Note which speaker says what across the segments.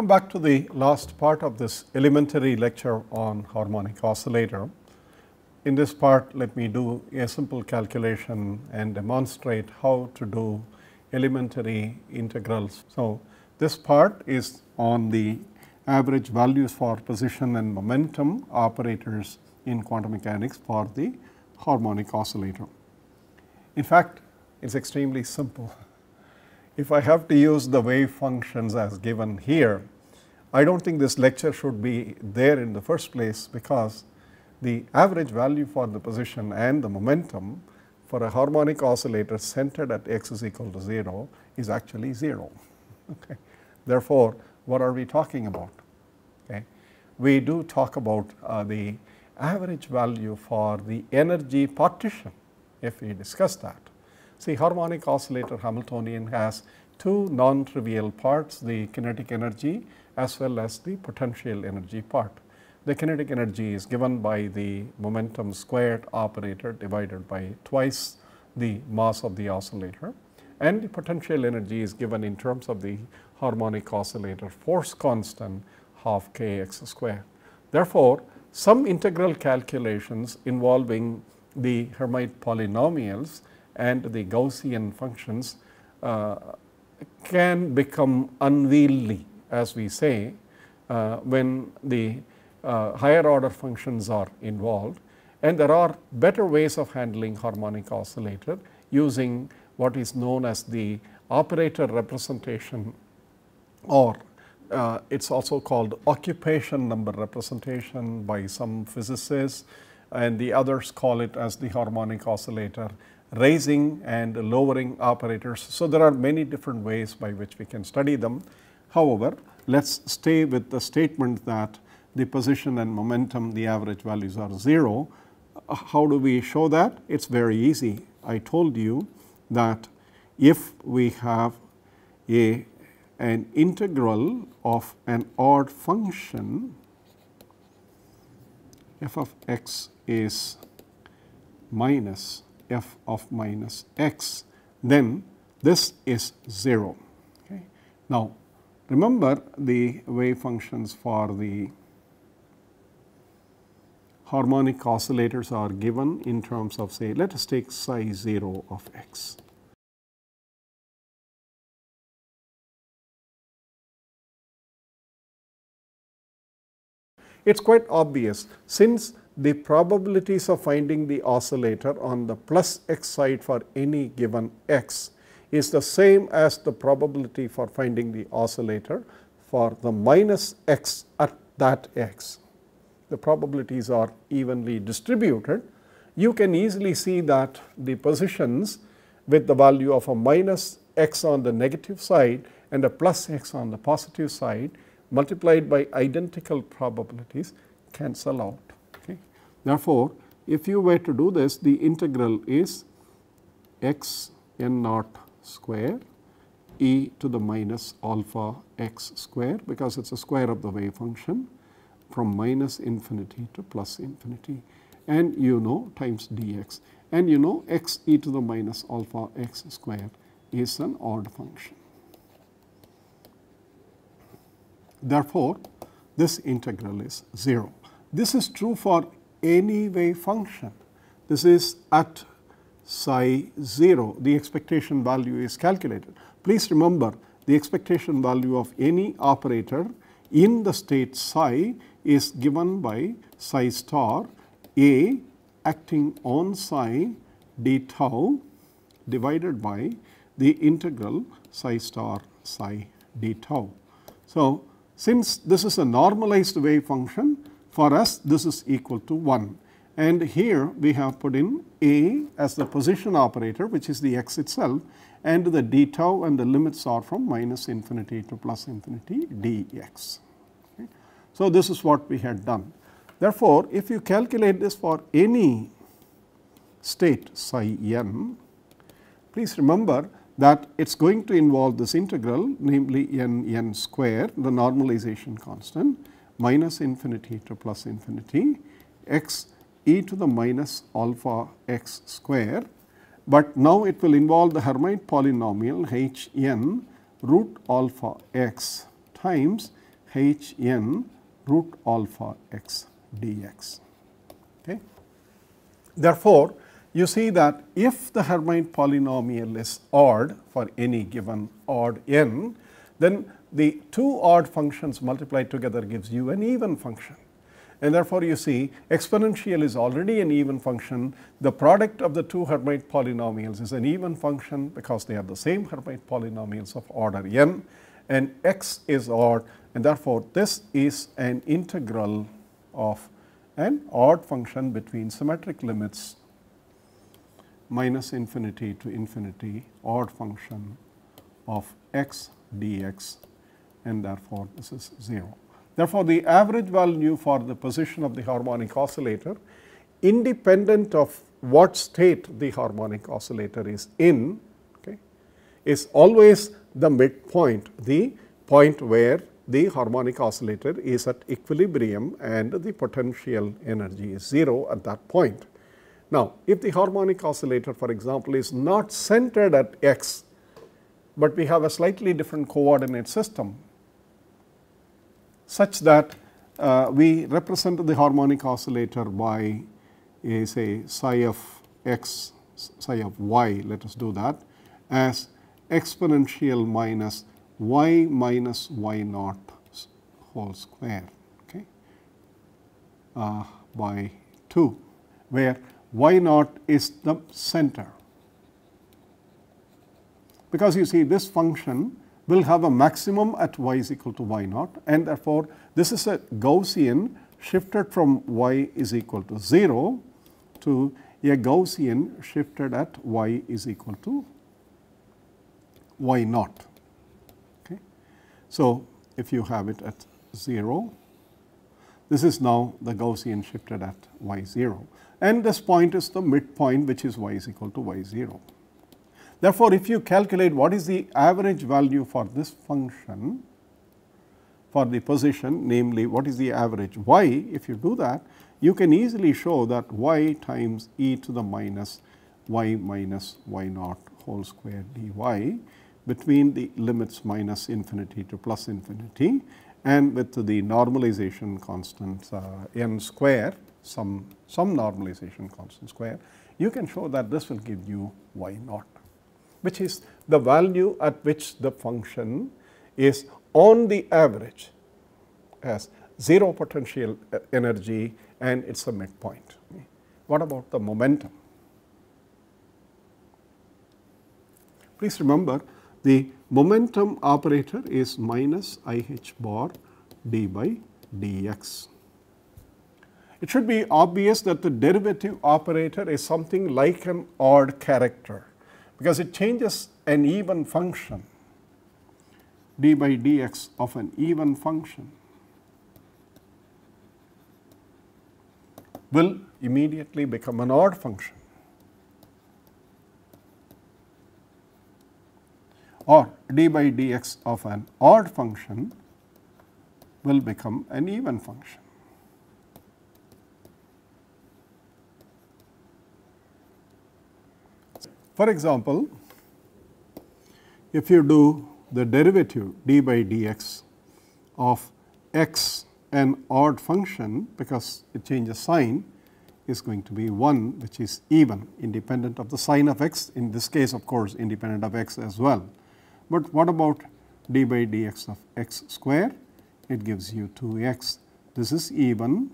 Speaker 1: Welcome back to the last part of this elementary lecture on harmonic oscillator. In this part, let me do a simple calculation and demonstrate how to do elementary integrals. So, this part is on the average values for position and momentum operators in quantum mechanics for the harmonic oscillator. In fact, it is extremely simple. If I have to use the wave functions as given here, I do not think this lecture should be there in the first place, because the average value for the position and the momentum for a harmonic oscillator centered at x is equal to 0 is actually 0. Okay. Therefore, what are we talking about? Okay. We do talk about the average value for the energy partition if we discuss that. See, harmonic oscillator Hamiltonian has two non-trivial parts, the kinetic energy as well as the potential energy part. The kinetic energy is given by the momentum squared operator divided by twice the mass of the oscillator, and the potential energy is given in terms of the harmonic oscillator force constant half kx squared. Therefore, some integral calculations involving the Hermite polynomials and the Gaussian functions can become unwieldy, as we say, when the higher order functions are involved, and there are better ways of handling harmonic oscillator using what is known as the operator representation, or it is also called occupation number representation by some physicists, and the others call it as the harmonic oscillator raising and lowering operators. So, there are many different ways by which we can study them. However, let us stay with the statement that the position and momentum, the average values are 0. How do we show that? It is very easy. I told you that if we have an integral of an odd function, f of x is minus f of minus x, then this is 0. Okay. Now, remember the wave functions for the harmonic oscillators are given in terms of, say, let us take psi 0 of x. It is quite obvious, since the probabilities of finding the oscillator on the plus x side for any given x is the same as the probability for finding the oscillator for the minus x at that x. The probabilities are evenly distributed. You can easily see that the positions with the value of a minus x on the negative side and a plus x on the positive side multiplied by identical probabilities cancel out. Okay. Therefore, if you were to do this, the integral is x n naught square e to the minus alpha x square, because it is a square of the wave function, from minus infinity to plus infinity, and you know times dx, and you know x e to the minus alpha x square is an odd function. Therefore, this integral is 0. This is true for any wave function. This is at psi 0, the expectation value is calculated. Please remember, the expectation value of any operator in the state psi is given by psi star a acting on psi d tau divided by the integral psi star psi d tau. So, since this is a normalized wave function, for us this is equal to 1, and here we have put in a as the position operator, which is the x itself, and the d tau and the limits are from minus infinity to plus infinity dx. Okay. So, this is what we had done. Therefore, if you calculate this for any state psi n, please remember that it is going to involve this integral, namely n square, the normalization constant, minus infinity to plus infinity, x e to the minus alpha x square, but now it will involve the Hermite polynomial h n root alpha x times h n root alpha x dx. Okay. Therefore, you see that if the Harmonic polynomial is odd for any given odd n, then the two odd functions multiplied together gives you an even function. And therefore, you see exponential is already an even function. The product of the two Harmonic polynomials is an even function because they are the same Harmonic polynomials of order n, and x is odd, and therefore, this is an integral of an odd function between symmetric limits minus infinity to infinity, odd function of x dx, and therefore, this is 0. Therefore, the average value for the position of the harmonic oscillator, independent of what state the harmonic oscillator is in, okay, is always the midpoint, the point where the harmonic oscillator is at equilibrium and the potential energy is 0 at that point. Now, if the harmonic oscillator, for example, is not centered at x, but we have a slightly different coordinate system, such that we represent the harmonic oscillator by say psi of x, psi of y, let us do that, as exponential minus y minus y naught whole square, okay, by 2, where y naught is the center. Because you see this function will have a maximum at y is equal to y naught, and therefore, this is a Gaussian shifted from y is equal to 0 to a Gaussian shifted at y is equal to y naught. Okay. So, if you have it at 0, this is now the Gaussian shifted at y 0, and this point is the midpoint, which is y is equal to y 0. Therefore, if you calculate what is the average value for this function for the position, namely what is the average y, if you do that, you can easily show that y times e to the minus y minus y naught whole square dy between the limits minus infinity to plus infinity, and with the normalization constant n square, some normalization constant square, you can show that this will give you y naught, which is the value at which the function is on the average, has 0 potential energy and it is a midpoint. What about the momentum? Please remember, the momentum operator is minus I h bar d by dx. It should be obvious that the derivative operator is something like an odd character, because it changes an even function, d by dx of an even function will immediately become an odd function, or d by dx of an odd function will become an even function. For example, if you do the derivative d by dx of x, an odd function, because it changes sign, is going to be 1, which is even, independent of the sign of x, in this case of course independent of x as well. But what about d by dx of x square? It gives you 2x. This is even,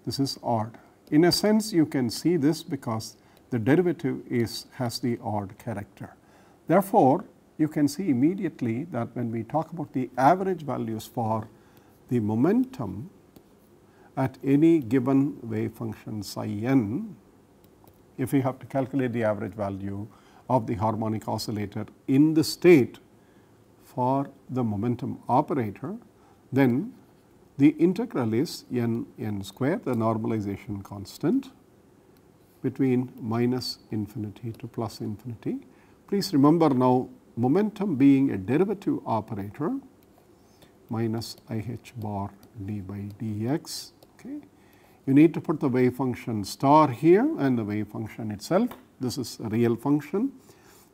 Speaker 1: this is odd. In a sense, you can see this because the derivative has the odd character. Therefore, you can see immediately that when we talk about the average values for the momentum at any given wave function psi n, if we have to calculate the average value of the harmonic oscillator in the state for the momentum operator, then the integral is n square, the normalization constant, between minus infinity to plus infinity. Please remember now, momentum being a derivative operator, minus I h bar d by dx. Okay. You need to put the wave function star here and the wave function itself. This is a real function.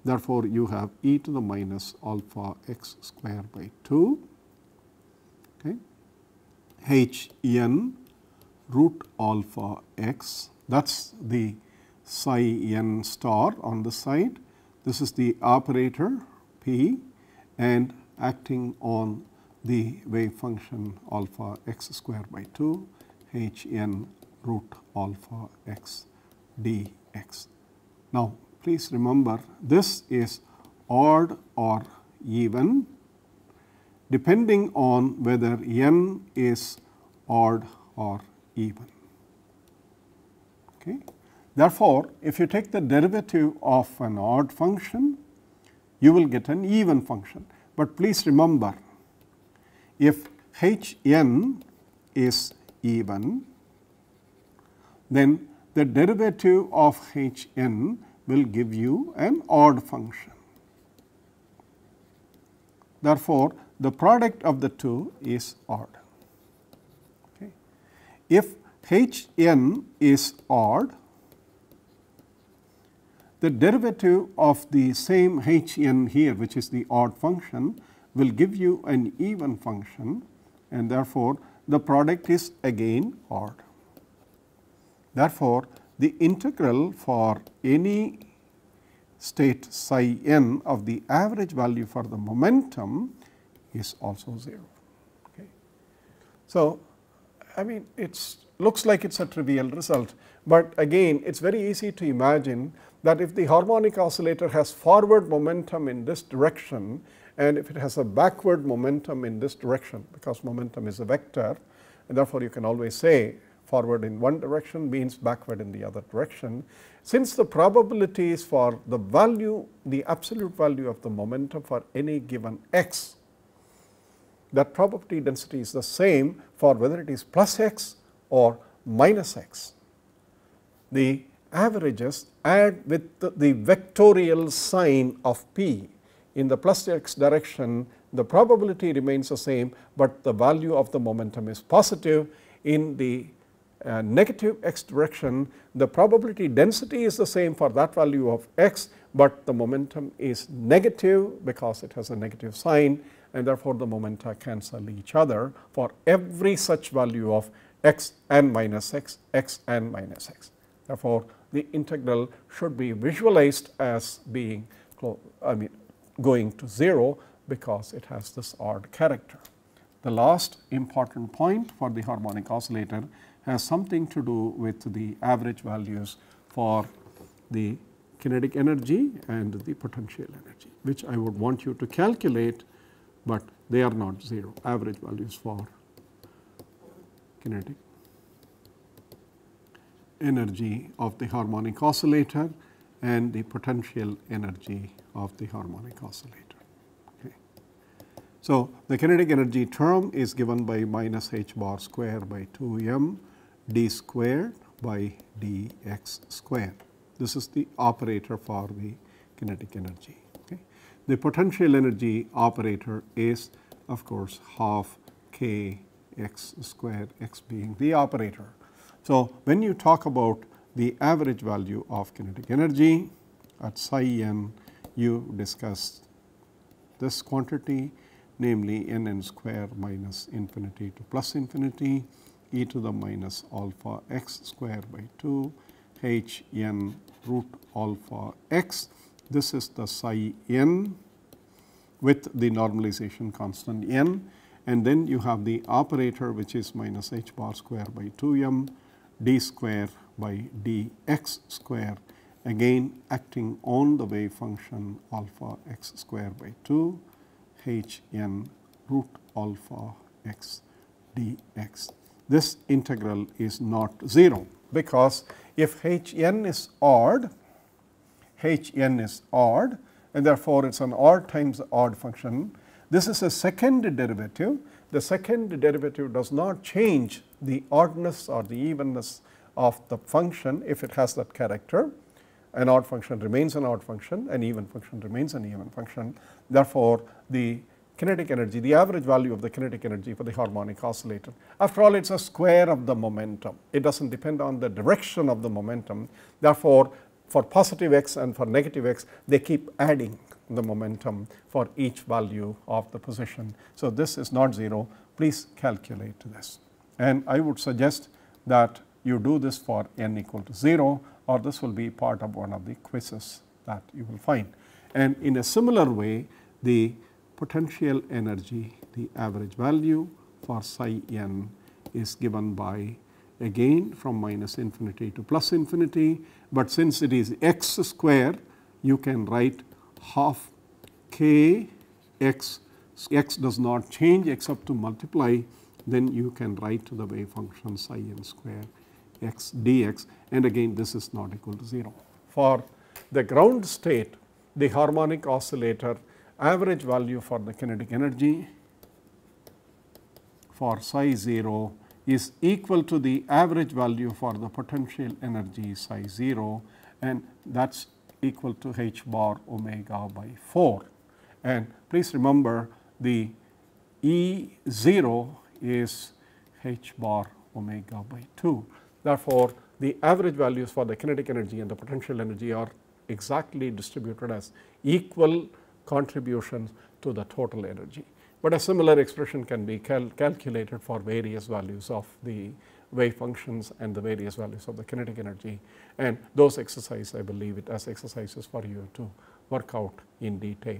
Speaker 1: Therefore, you have e to the minus alpha x square by 2 h n root alpha x, that is the psi n star on the side. This is the operator p and acting on the wave function alpha x square by 2 h n root alpha x dx. Now, please remember this is odd or even depending on whether n is odd or even. Okay. Therefore, if you take the derivative of an odd function, you will get an even function. But please remember, if h n is even, then the derivative of h n will give you an odd function. Therefore, the product of the two is odd. Okay. If h n is odd, the derivative of the same h n here, which is the odd function, will give you an even function, and therefore, the product is again odd. Therefore, the integral for any state psi n of the average value for the momentum is also 0. Okay. So, I mean it looks like it is a trivial result, but again it is very easy to imagine that if the harmonic oscillator has forward momentum in this direction and if it has a backward momentum in this direction, because momentum is a vector, and therefore, you can always say forward in one direction means backward in the other direction. Since the probabilities for the value, the absolute value of the momentum for any given x, that probability density is the same for whether it is plus x or minus x. The averages add with the vectorial sign of p. In the plus x direction, the probability remains the same, but the value of the momentum is positive. In the negative x direction, the probability density is the same for that value of x, but the momentum is negative because it has a negative sign, and therefore, the momenta cancel each other for every such value of x and minus x, x and minus x. Therefore, the integral should be visualized as being going to 0 because it has this odd character. The last important point for the harmonic oscillator has something to do with the average values for the kinetic energy and the potential energy, which I would want you to calculate, but they are not 0, average values for kinetic energy of the harmonic oscillator and the potential energy of the harmonic oscillator. Okay. So, the kinetic energy term is given by minus h bar square by 2 m d squared by dx squared. This is the operator for the kinetic energy. Okay. The potential energy operator is of course half k x squared, x being the operator. So, when you talk about the average value of kinetic energy at psi n, you discuss this quantity, namely n square minus infinity to plus infinity e to the minus alpha x square by 2 h n root alpha x. This is the psi n with the normalization constant n, and then you have the operator which is minus h bar square by 2 m d square by dx square, again acting on the wave function alpha x square by 2 h n root alpha x dx. This integral is not 0 because if h n is odd, and therefore, it is an odd times odd function. This is a second derivative. The second derivative does not change the oddness or the evenness of the function if it has that character. An odd function remains an odd function, an even function remains an even function. Therefore, the kinetic energy, the average value of the kinetic energy for the harmonic oscillator, after all it is a square of the momentum. It does not depend on the direction of the momentum. Therefore, for positive x and for negative x, they keep adding the momentum for each value of the position. So, this is not 0. Please calculate this. and I would suggest that you do this for n equal to 0, or this will be part of one of the quizzes that you will find. And in a similar way, the potential energy, the average value for psi n is given by, again, from minus infinity to plus infinity, but since it is x square, you can write half k x, x does not change except to multiply, then you can write to the wave function psi n square x dx, and again this is not equal to 0. For the ground state, the harmonic oscillator average value for the kinetic energy for psi 0 is equal to the average value for the potential energy psi 0, and that is equal to h bar omega by 4. And please remember, the E 0 is h bar omega by 2. Therefore, the average values for the kinetic energy and the potential energy are exactly distributed as equal contributions to the total energy. But a similar expression can be calculated for various values of the wave functions and the various values of the kinetic energy, and those exercises, I believe it as exercises for you to work out in detail.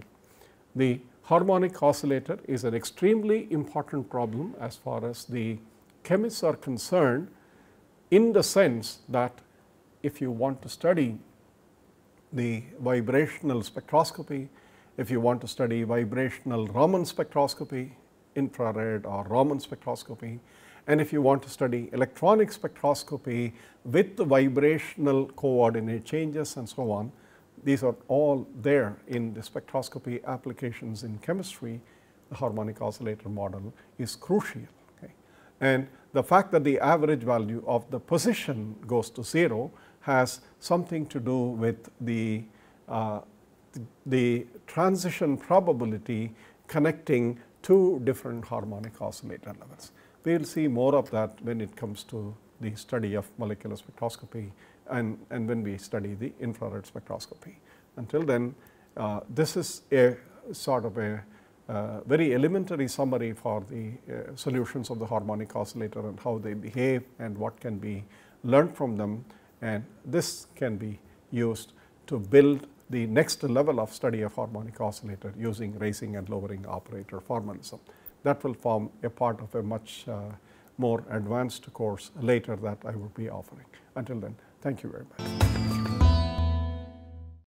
Speaker 1: The harmonic oscillator is an extremely important problem as far as the chemists are concerned, in the sense that if you want to study the vibrational spectroscopy, if you want to study vibrational Raman spectroscopy, infrared or Raman spectroscopy, and if you want to study electronic spectroscopy with the vibrational coordinate changes and so on, these are all there in the spectroscopy applications in chemistry. The harmonic oscillator model is crucial. Okay. And the fact that the average value of the position goes to 0 has something to do with the transition probability connecting two different harmonic oscillator levels. We will see more of that when it comes to the study of molecular spectroscopy and when we study the infrared spectroscopy. Until then, this is a sort of a very elementary summary for the solutions of the harmonic oscillator and how they behave and what can be learned from them, and this can be used to build the next level of study of harmonic oscillator using raising and lowering operator formalism. That will form a part of a much more advanced course later that I will be offering. Until then, thank you very much.